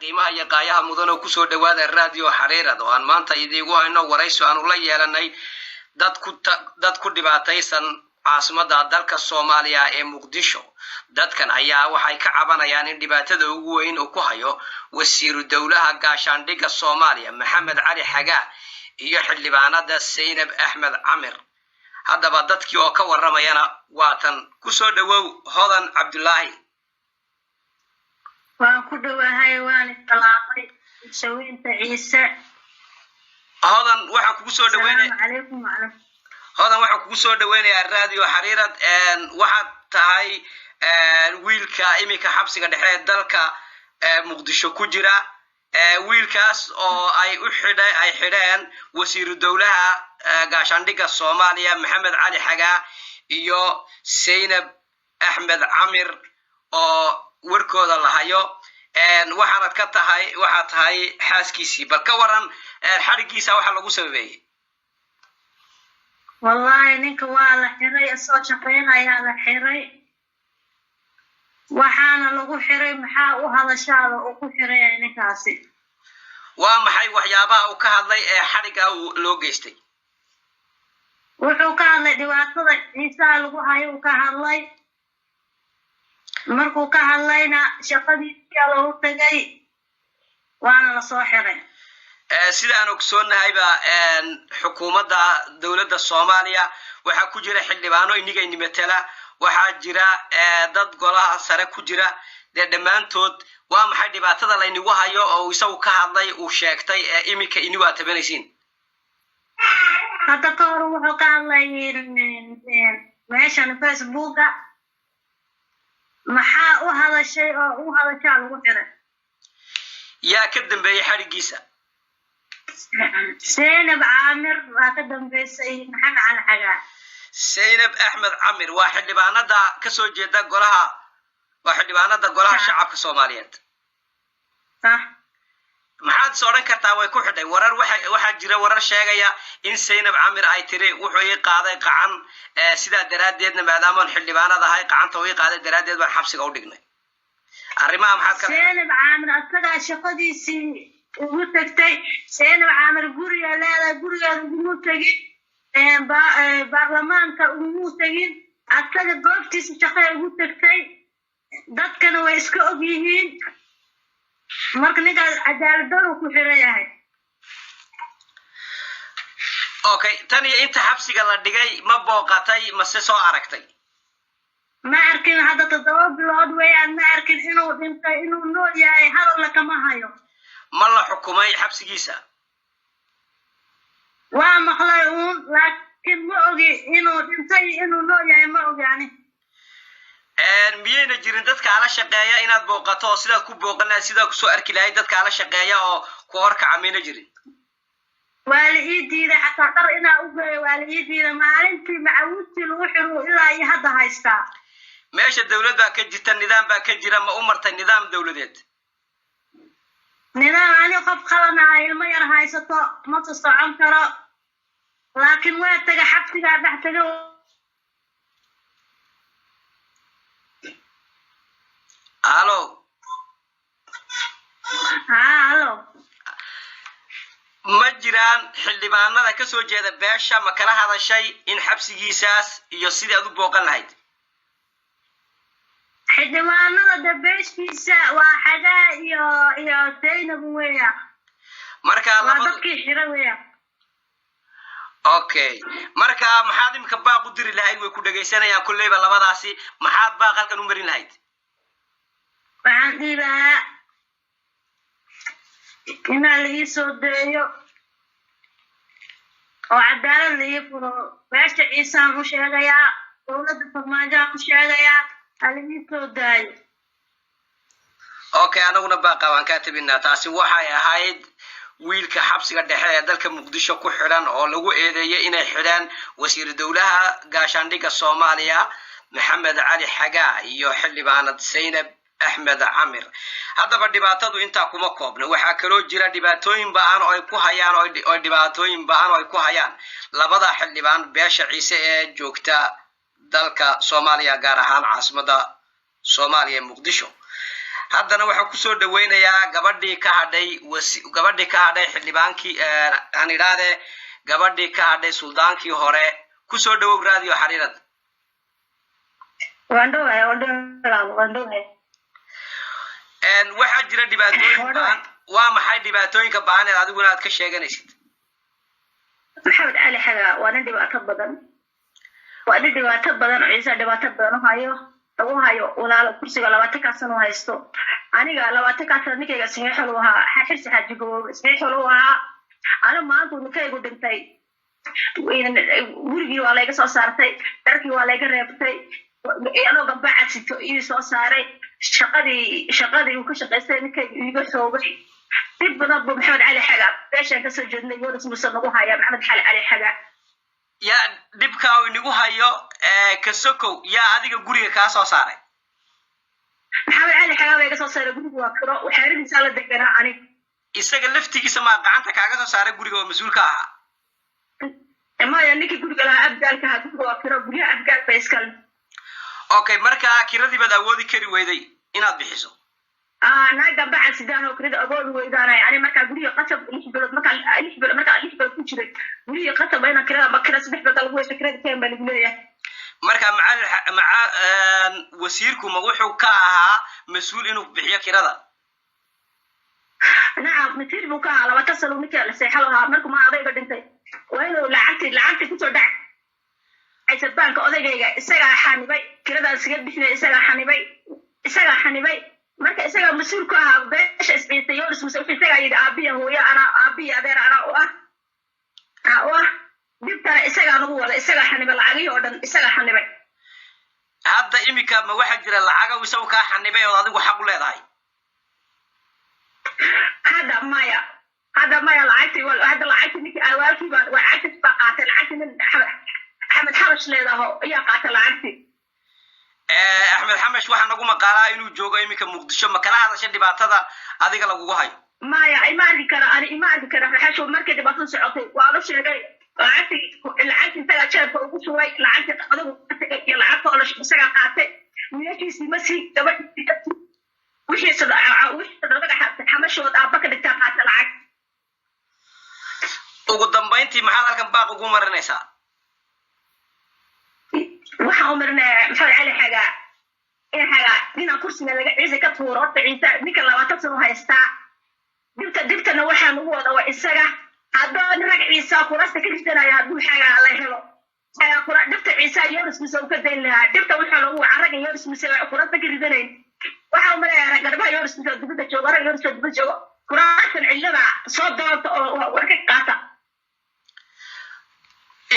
qiimaha iyo qaayaha mudan oo ku soo dhawaada radio xariirad oo aan maanta idigu hayno waraysi aan ula yeelanay dad ku dhibaataysan caasimada dalka Soomaaliya ee Muqdisho. dadkan ayaa waxay ka cabanayaan in dhibaatada ugu weyn uu ku hayo wasiiru dawlaha gaashaandhigga Soomaaliya Maxamed Cali Xagaa iyo xildhibaanada Seynab Axmed Camir. haddaba dadkii oo ka waramayana waatan ku soo dhawow Hodan Cabdullaahi. waan ku dhawahay waan talaaqay shaweynta Ciise. Hodan waxaan kugu soo dhaweynay. Alaykum waalaikum. Hodan waxaan kugu soo dhaweynayaa radio xariirad waxaad tahay wiilka imika xabsiga dhexe dalka Muqdisho ku jira wiilkaas oo ay xidheen wasiiru dawlaha gaashaandhigga Soomaaliya Maxamed Cali Xagaa iyo Seynab Axmed Camir oo warkooda la hayo waxaad tahay xaaskiisii bal ka waran xarigiisa waxa lagu sameeyay. wallahi ninka waa la xiray soo shaqeynaya la xiray waxaana lagu xiray maxaa u hadashaada oo ku xiray ninkaasi. waa maxay waxyaabaha uu ka hadlay ee xariga loo geystay? wuxuu ka hadlay dhibaatada Ciise lagu hayo uu ka hadlay markuu ka hadlayna shaqadiisa loo tagay waana la soo xiray. sida aan ogsoonahay xukuumadda dawladda Soomaaliya waxa ku jira xildhibaano inagay nimatala waxa jira dad golaha sare ku jira dhamaantood waa maxay dhibaatada la inagu hayo oo isagu ka hadlay uu sheegtay imika inagu aad tabanaysiin. hadda ka hor wuxuu ka hadlay meeshan Facebooka maxaa u hadashay oo u hadashaa lagu xiray. yaa ka dambeeyay xarigiisa? Seynab Camir waa ka dambeysay Maxamed Cali Xagaa. Seynab Axmed Camir waa xildhibaanada ka soo jeeda golaha shacabka Soomaaliyeed. maxaad soo oran kartaa way ku xidhay waxa jira warar sheegaya in Seynab Camir ay tiri wuxuu ii qaaday qacan sida daraadeedna maadaama xildhibaanada ay qacanta uu ii qaaday daraadeed baan xabsiga u dhignay. arrimaha maxaad ka Seynab Camir asaga shaqadiisii ugu tagtay. Seynab Camir guriga leedahay gurigeeda ugu tagay baarlamaanka ugu tagay asaga goobtiisa shaqada ugu tagtay dadkana way iska og yihiin marka ninka cadaalad daro ku xiran yahay. okay tan iyo inta xabsiga la dhigay ma booqatay ma soo aragtay? ma arkin hadda 7 bilood weeyaan ma arkin inuu dhintay inuu nool yahay hadal kama hayo. ma la xukumay xabsigiisa? waa maqlay laakiin ma ogi inuu dhintay inuu nool yahay ma ogaani. miyayna jirin dadka ala shaqeeya inaad booqato oo sidaad ku booqanayd sidaad ku soo arki lahayd dadka ala shaqeeya oo ku horkaca mayna jirin? waa la ii diiday xataa dhar inaa u geeyo waa la ii diiday maalintii macawiistii lagu xiru ilaa iyo hadda haystaa. meesha dawlad baa ka jirta nidaam baa ka jira ma u martay nidaam dawladeed? nidaam ani qof qalana ilmo yar haysato ma socon karo laakiin waa taga xabsiga dhex taga. Hello. Hello. ma jiraan xildhibaanada ka soo jeeda beesha ma kala hadashay in xabsigiisaas iyo sidii aad u booqan lahayd? xildhibaanada beeshiisa waa Xagaa iyo Seynab weeya. marka dadkii xira weeya. okay marka maxaad imka baaq u diri lahayd way ku dhageysanayaan kulleyba labadaasi maxaad baaq halkan u marin lahayd? waxaan diraa in la ii soo deeyo oo cadaalad la ii furo. beesha Ciise aan u sheegayaa dawladda Farmaajo aan u sheegayaa hal ii soo daayo. okay anaguna baaqa waan ka tabinaa taasi waxay ahayd wiilka xabsiga dhexe ee dalka Muqdisho ku xiran oo lagu eedeeyay inay xidhaan wasiiru dawlaha gaashaandhigga Soomaaliya Maxamed Cali Xagaa iyo xildhibaanad Seynab Axmed Camir. haddaba dhibaatadu intaa kuma koobna waxaa kaloo jira dhibaatooyin ba'an oo ay ku hayaan labada xildhibaan beesha Ciise ee joogta dalka Soomaaliya gaar ahaan caasimada Soomaaliya Muqdisho. haddana waxaan kusoo dhaweynayaa gabadhii ka hadhay xildhibaankii aan idhaahde gabadhii ka hadhay suldaankii hore kusoo dhawow raadiyo xariirad. waxaa jira dhibaatooyin baan waa maxay dhibaatooyinka baaneed adiguna aad ka sheeganaysid? maxamed cali xagaa waa nin dhibaato badan oo ciise dhibaato badan lagu hayo walaalo kursiga 20 sano haysto. aniga 20 sano ninkayga saxiixo loo ahaa xirsi xaaji gaboobe saxiixo loo ahaa. ana maanta ninkaygu dhintay gurigii waa layga soo saartay, dharkii waa layga reebtay, anoo gabacad sito ii soo saaray, shaqadii uu ka shaqaystay ninkayga iiga xoogay. dib badan buu maxamed cali xagaa beeshaan kasoo jeednay yoris muuse nagu haya maxamed cali xagaa. yaa dhibkaa uu inagu hayo kasokow yaa adiga guriga kaa soo saaray? maxamed cali xagaa baa iga soo saaray guriga waa kiro waxaaridiisa la deganaa anig. isaga laftigiisa maa gacanta kaaga soo saaray guriga oo mas-uul ka ahaa? maya ninkii guriga lahaa abgaalka ahaa guriga waa kiro guryaha abgaal ba iskale. okay markaa kiradii baad awoodi kari weyday inaad bixiso? naaga bacad sidaan oo kirada awoodi weydaanay ani markaa guriga qasab 6 bilood markaa 6 bilood ku jiray guriga qasab ayna kirada ma kira 3 bilood lagu hesho kirada keen baa lagu leeyahay. marka wasiirku ma wuxuu ka ahaa mas-uul inuu bixiyo kirada? nacam masiir buu ka ahaa 20 sano ninkii la seexo lahaa markuu ma adayga dhintay waa inuu lacagti kusoo dhac aysabaanka odagayga isagaa xanibay kiradaa siga bixinay isagaa xanibay marka isagaa mas-uul ku ahaa beesha isciisay yoris muse wuxuu isagaa yidhi aabiya hooyo anaa aabiya adeer anaa u ah dibtana isagaa nagu wada isagaa xanibay lacagihii oo dhan isagaa xanibay. hadda imika ma waxaa jira lacaga isagu kaa xanibay oo adigu xaq u leedahay? hadda maya lacagtii ninkii awaalkii baa lacagtiis baa qaatay lacagtii nin axmed xabash leedaho ayaa qaatay lacagtii. axmed xamash waxaa nagu maqaalaa inuu joogo iminka muqdisho ma kala hadasha dhibaatada adiga lagugu hayo? maya ima arki kara raxasho markay dhibaatada socotay waa la sheegay lacagtii isagaa jeebka ugu sugay lacagtii adigu iyo lacagta oo isagaa qaatay wiilashiisii masii gabadhiisii wixiisa laga xamashood aabba ka dhigtaa qaata lacag. ugu dambayntii maxaad halkan baaq ugu marinaysaa? waxaan u marinayaa maxamed cali xagaa ninaan kursiga laga ciise ka tuuro horta ciise ninka 20 sano haystaa dibtana waxaan ugu wada waa isaga. haddoo nin rag ciisa kurasta ka risanaya hadduu xagaa la helo dibta ciisa yoris muse u ka dayn lahaa dibta wuxuu lagu waca ragga yoris muse kurasta ka risanayn. waxaa umaleeyaa garbaha yoris muse dibadda joogo rag yoris dibadda joogo kurastan cillada soo doonta oo warka qaata.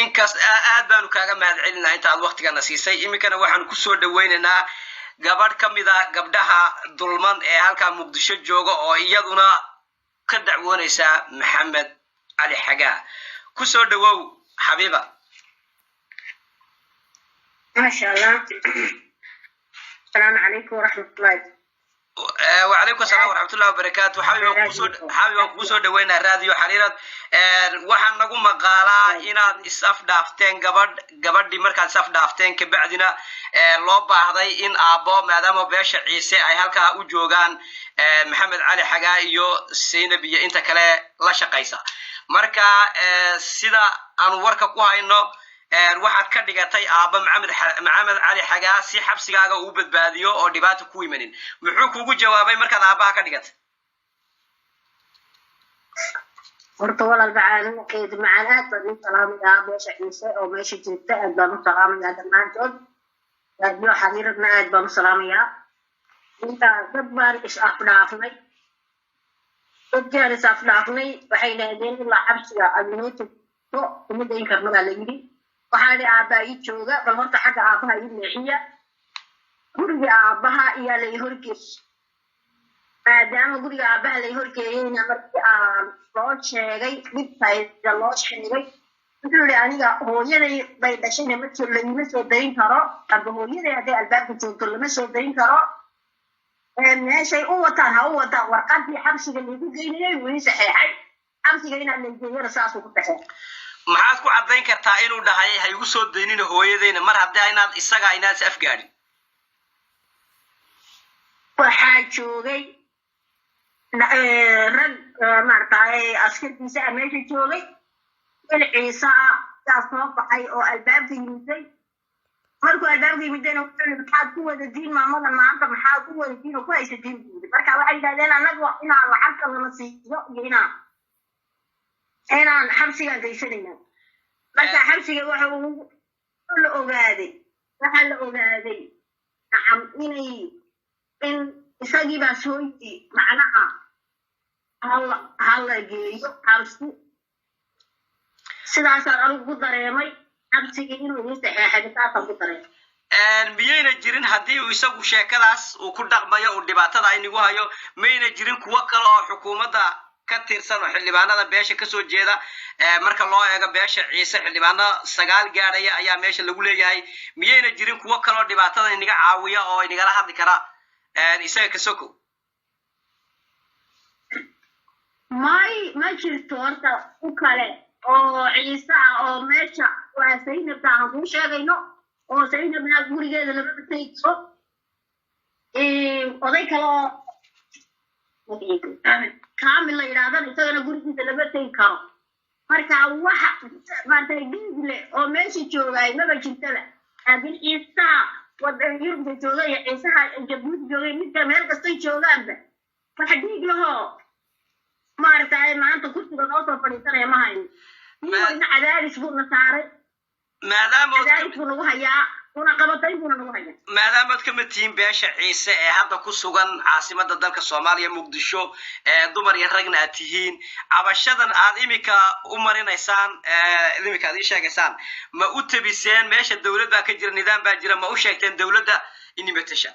inkaas aad baanu kaaga mahadcelinahay inta aad waqtigana siisay. iminkana waxaanu kusoo dhaweynaynaa gabadh ka mid a gabdhaha dulman ee halkaa muqdisho jooga oo iyaduna ka dacwoonaysa maxamed cali xagaa. kusoo dhawow xabiiba. maasha allah. asalaamu calaykum waraxmatullahi. وعليكم السلام ورحمة الله وبركاته. حابب كوسو دوينا راديو حريرة. waxaan nagu maqaalaa inaad isaf dhaafteen gabadhii markaad isaf dhaafteen ka bacdina loo baahday in aabbo maadaama beesha ciise ay halkaa u joogaan maxamed cali xagaa iyo Zainab iyo inta kale la shaqaysa. marka sida aan warka ku hayno waxaad ka dhigatay aabba maxamed cali xagaa si xabsigaaga uu badbaadiyo oo dhibaato ku imanin. muxuu kugu jawaabay markaad aabbaha ka dhigatay? horta walaal macaan aad baan u salaamayaa beesha ciise oo meesha joogta aad baan u salaamayaa dhammaantood. raadiyo xariiradna aad baan u salaamayaa. inta dad baan is-afdhaafnay waxay dhahdeen ilaa xabsiga adinoo tagto uma dayn karno baa la yidhi. waxaa dhi aabbaha ii jooga bal horta xagga aabbaha ii leexiya guriga aabbaha iyaa lay horgeey. maadaama guriga aabbaha lay horgeeyeyna markii aan loo sheegay dhibtayda loo sheegay wuxuu yidhi aniga hooyaday bay dhashayna lama soo dayn karo aba hooyaday hadday albaabka joogto lama soo dayn karo. meeshay u wataan ha u wataan warqadii xabsiga laygu geynayay weli saxeexay xabsiga inaad laygeeyana saasuu ku taxee. maxaad ku caddayn kartaa inuu dhahay ha igu soo daynina hooyadayna mar haddii inaad is afgaadhin? waxaa joogay rag maaragtay askartiisa meesha joogay il ciise ah yaa soo baxay oo albaabka yimiday markuu albaabka yimidayna wuxuu maxaad ku wada diin maamada maanta maxaad ku wada diin oo ku haysa diin buudi marka waxay yidhahdeen annagu inaan lacagta lana siiyo iyo inaan xabsigaan geysanayna marka xabsiga waxaa la ogaaday nacam in isagii baa soo yidi macnaha hala geeyo xabsi sidaasaan anigu ku dareemay xabsigii inuu ii saxeexay saasaan ku dareemay miyayna jirin haddii uu isagu sheekadaas uu ku dhaqmayo uu dhibaatada aynigu hayo mayna jirin kuwo kale oo xukuumadda ka tirsan oo xildhibaanada beesha kasoo jeeda marka loo eego beesha ciise xildhibaano 9 gaadhaya ayaa meesha lagu leeyahay miyayna jirin kuwo kale oo dhibaatada inaga caawiya oo inagala hadli kara isaga ka sokow ma jirto horta u kale oo ciise ah oo meesha waa Zaynab aan ku sheegayno oo Zaynab na gurigeeda laba batayso oday kale oo kaamil la yiraahdo isagana gurigiisa laba tay karo marka waxa maanta digle oo meesha joogay maba jirtaba hadii ciise wada yurub joogay ciise jabuuti joogay mid meel kasta joogaanba waxa diglaho maartay maanta kursiga noo soo fadhiisanaya ma hayn ma cadaadis buu na saaray maadaama uu nagu hayaa una qabatay buu nagu hayaa maadaama ka matiin beesha ciise ee hadda ku sugan caasimada dalka Soomaaliya Muqdisho dumar iyo ragna aad tihiin cabashadan aad imika u marinaysaan imika aad sheegaysaan ma u tabiseen meesha dawladda ka jira nidaam baa jira ma u sheegteen dawladda in matasha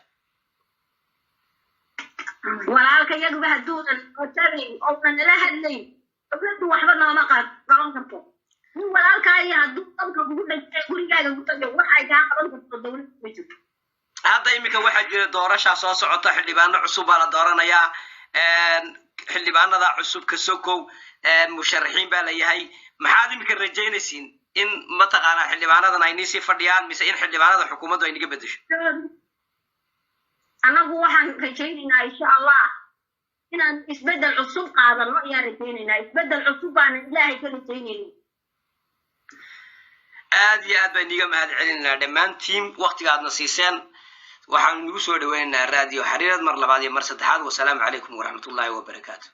walaalka iyagu haduudan oo tabin oo nala hadlay dawladdu waxba nooma qaban karto walaalka ay haduu dadka ugu dhigay gurigaaga ugu tagay waxay ka qaban karto dawladdu ma jirto hadda imika waxa jira doorasho soo socota xildhibaano cusub baa la dooranayaa xildhibaanada cusub ka sokow musharaxiin baa la yahay maxaad imika rajaynaysiin in mataqaana xildhibaanadan ay nisii fadhiyaan mise in xildhibaanada xukuumaddu ay naga bedesho anagu waxaan rajaynaynaa insha Allah inaan isbedel cusub qaadano ayaan rajaynaynaa isbedel cusub baan ilaahay ka rajaynaynaa aad iyo aad baan iga mahad celinaa dhammaan team waqtigaadna siiseen waxaan ugu soo dhaweynaynaa raadiyo xariirad mar labaad iyo mar saddexaad wassalaamu calaykum waraxmatullaahi wabarakaatuh